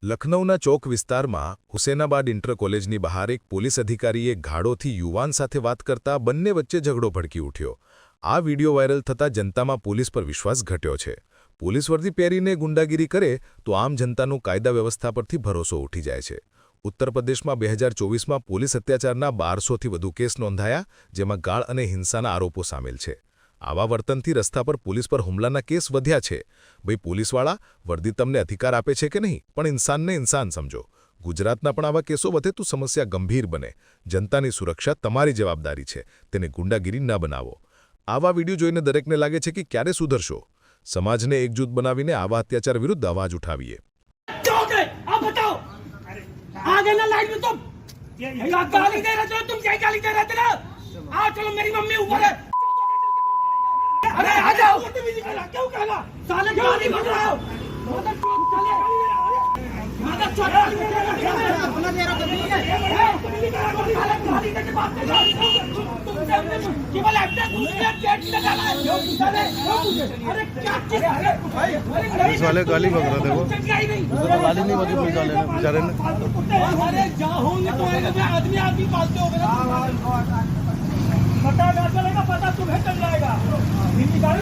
લખનૌના ચોક વિસ્તારમાં હુસેનાબાદ ઇન્ટર કોલેજની બહાર એક પોલીસ અધિકારીએ ગાળોથી યુવાન સાથે વાત કરતા બંને વચ્ચે ઝઘડો ભડકી ઉઠ્યો। આ વિડિયો વાયરલ થતાં જનતામાં પોલીસ પર વિશ્વાસ ઘટ્યો છે। પોલીસ વર્દી પહેરીને ગુંડાગીરી કરે તો આમ જનતાનું કાયદા વ્યવસ્થા પરથી ભરોસો ઉઠી જાય છે। ઉત્તર પ્રદેશમાં 2024માં પોલીસ અત્યાચારના 1200થી વધુ કેસ નોંધાયા, જેમાં ગાળ અને હિંસાના આરોપો સામેલ છે। આવા વર્તનથી રસ્તા પર પોલીસ પર હુમલાના કેસ વધ્યા છે। ભાઈ, પોલીસવાળા વર્દી તમને અધિકાર આપે છે કે નહીં, પણ ઇન્સાનને ઇન્સાન સમજો। ગુજરાતના પણ આવા કેસો વધે તો સમસ્યા ગંભીર બને। જનતાની સુરક્ષા તમારી જવાબદારી છે, તેને ગુંડાગીરી ન બનાવો। આવા વિડીયો જોઈને દરેકને લાગે છે કે ક્યારે સુધરશો? સમાજને એકજૂથ બનાવીને આવા અત્યાચાર વિરુદ્ધ અવાજ ઉઠાવીએ। अरे आ जाओ, क्यों कहना साले गाली बक रहा हो, मदद छोटा अपना दे रहा केवल अपने दूसरे चैट लगाना है। अरे क्या चीज है भाई, साले गाली बक रहा, देखो उसको गाली नहीं बकी पुलिस वाले ने बेचारे ने। अरे जाओगे तो आदमी आदमी पालते हो, पता ना चलेगा, पता तुम्हें चल जाएगा।